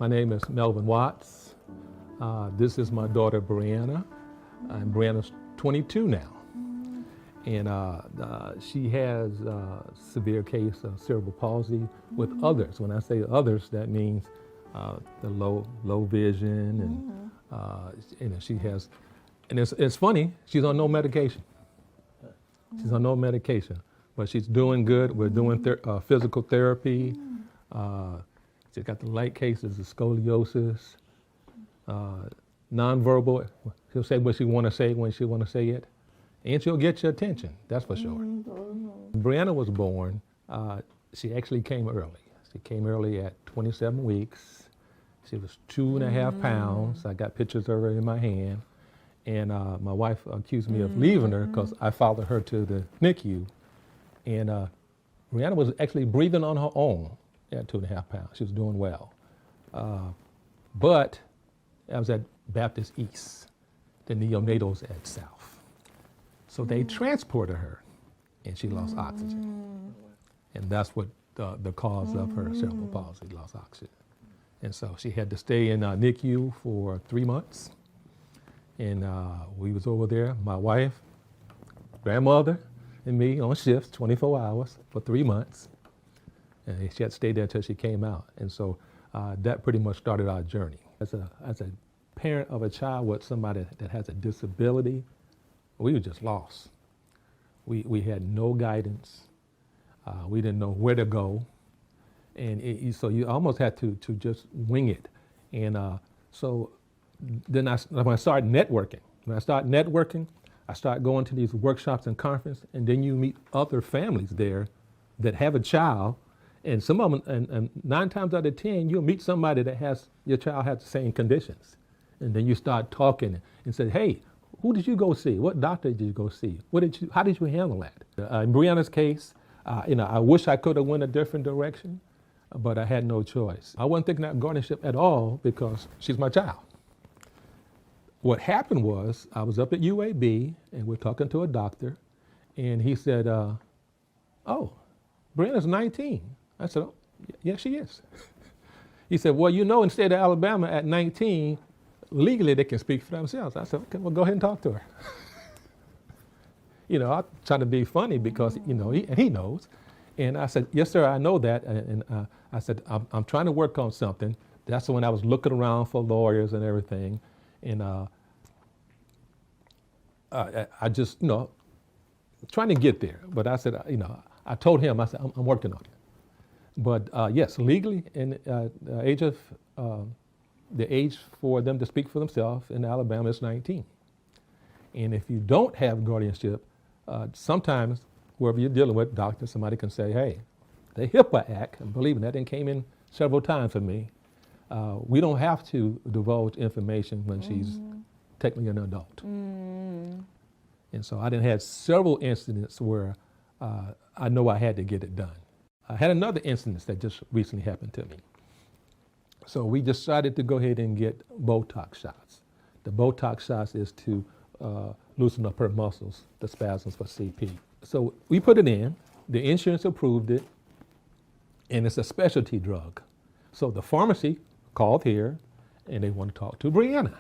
My name is Melvin Watts. This is my daughter, Brianna. And Brianna's 22 now. And she has a severe case of cerebral palsy with others. When I say others, that means the low vision, and she has, and it's funny, she's on no medication. She's on no medication, but she's doing good. We're doing physical therapy. She's got the light cases of scoliosis, nonverbal. She'll say what she want to say when she want to say it, and she'll get your attention, that's for sure. Brianna was born, she actually came early. She came early at 27 weeks. She was 2.5 pounds. I got pictures of her in my hand. And my wife accused me of leaving her because I followed her to the NICU. And Brianna was actually breathing on her own at 2.5 pounds. She was doing well. But I was at Baptist East, the neonatals at South. So they transported her and she lost oxygen. And that's what the cause of her cerebral palsy, lost oxygen. And so she had to stay in NICU for 3 months. And we was over there, my wife, grandmother, and me on shifts, 24 hours for 3 months. And she had to stay there until she came out. And so that pretty much started our journey. As a parent of a child with somebody that has a disability, we were just lost. We had no guidance. We didn't know where to go. And so you almost had to just wing it. And so then when I started networking, I started going to these workshops and conferences, and then you meet other families there that have a child, and some of them, and 9 times out of 10, you'll meet somebody that your child has the same conditions. And then you start talking and say, hey, who did you go see? What doctor did you go see? How did you handle that? In Brianna's case, I wish I could have went a different direction, but I had no choice. I wasn't thinking about guardianship at all because she's my child. What happened was I was up at UAB and we're talking to a doctor, and he said, oh, Brianna's 19. I said, oh, yeah, she is. He said, well, in the state of Alabama at 19, legally they can speak for themselves. I said, okay, well, go ahead and talk to her. I'm trying to be funny because, he knows. And I said, yes, sir, I know that. And I said, I'm trying to work on something. That's when I was looking around for lawyers and everything. And I just, trying to get there. But I said, I told him, I said, I'm working on it. But yes, legally, in the age for them to speak for themselves in Alabama is 19. And if you don't have guardianship, sometimes whoever you're dealing with, doctor, somebody can say, hey, the HIPAA Act, and believe me, that came in several times for me. We don't have to divulge information when she's technically an adult. And so I done had several incidents where I know I had to get it done. I had another incident that just recently happened to me. So we decided to go ahead and get Botox shots. The Botox shots is to loosen up her muscles, the spasms for CP. So we put it in, the insurance approved it, and it's a specialty drug. So the pharmacy called here and they want to talk to Brianna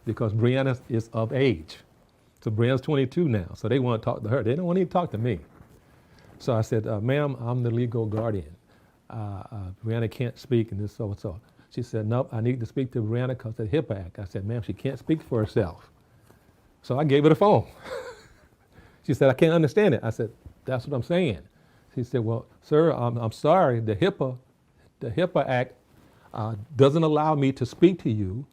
because Brianna is of age. So Brianna's 22 now, so they want to talk to her. They don't want to talk to me. So I said, ma'am, I'm the legal guardian. Brianna can't speak and this so. She said, nope, I need to speak to Brianna because of the HIPAA Act. I said, ma'am, she can't speak for herself. So I gave her the phone. She said, I can't understand it. I said, that's what I'm saying. She said, well, sir, I'm sorry, the HIPAA Act doesn't allow me to speak to you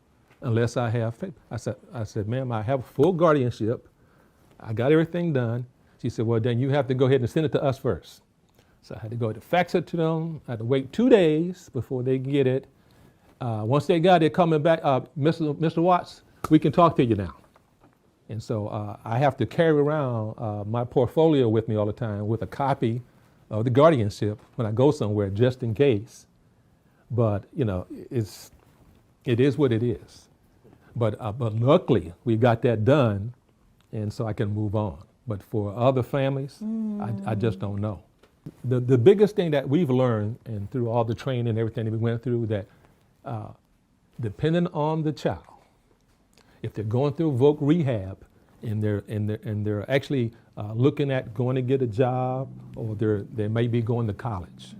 unless I have faith. I said, ma'am, I have full guardianship. I got everything done. She said, well, then you have to go ahead and send it to us first. So I had to go to fax it to them. I had to wait 2 days before they get it. Once they got it coming back, Mr. Watts, we can talk to you now. And so I have to carry around my portfolio with me all the time with a copy of the guardianship when I go somewhere just in case. But, it is what it is. But luckily we got that done, and so I can move on. But for other families, I just don't know. The biggest thing that we've learned, and through all the training and everything that we went through, that depending on the child, if they're going through voc rehab and they're actually looking at going to get a job, or they may be going to college.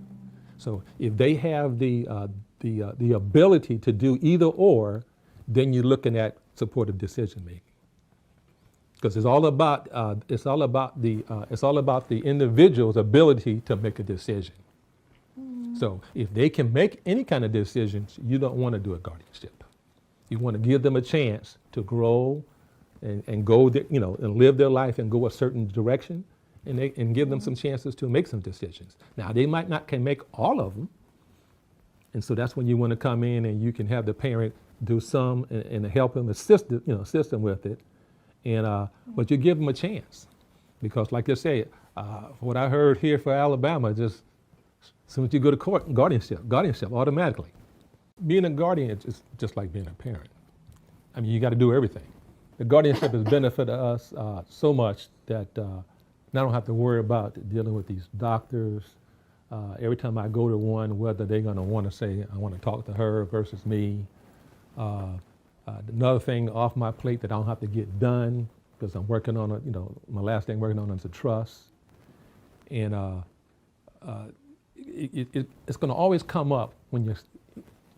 So if they have the ability to do either or, then you're looking at supportive decision making. Because it's all about the individual's ability to make a decision. So if they can make any kind of decisions, you don't want to do a guardianship. You want to give them a chance to grow and go, and live their life and go a certain direction, and give them some chances to make some decisions. Now, they might not can make all of them, and so that's when you want to come in and you can have the parent do some and help them, assist them with it, and but you give them a chance, because like I say, what I heard here for Alabama, just as soon as you go to court, guardianship automatically. Being a guardian is just like being a parent. I mean, you got to do everything. The guardianship has benefited us so much that I don't have to worry about dealing with these doctors. Every time I go to one, whether they're going to want to say, I want to talk to her versus me. Another thing off my plate that I don't have to get done, because I'm working on my last thing working on is a trust. And it's going to always come up when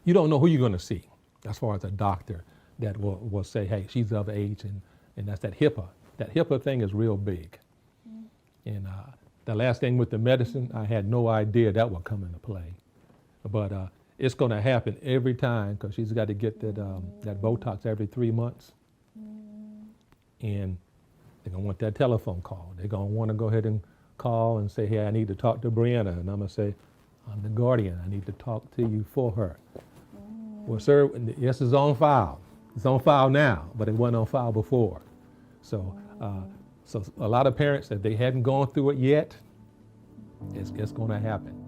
you don't know who you're going to see, as far as a doctor that will say, hey, she's of age, and that's that HIPAA. That HIPAA thing is real big. And the last thing with the medicine, I had no idea that would come into play. But it's going to happen every time, because she's got to get that Botox every 3 months. And they're going to want that telephone call. They're going to want to go ahead and call and say, hey, I need to talk to Brianna. And I'm going to say, I'm the guardian. I need to talk to you for her. Well, sir, yes, it's on file. It's on file now, but it wasn't on file before. So so a lot of parents, if they hadn't gone through it yet, it's going to happen.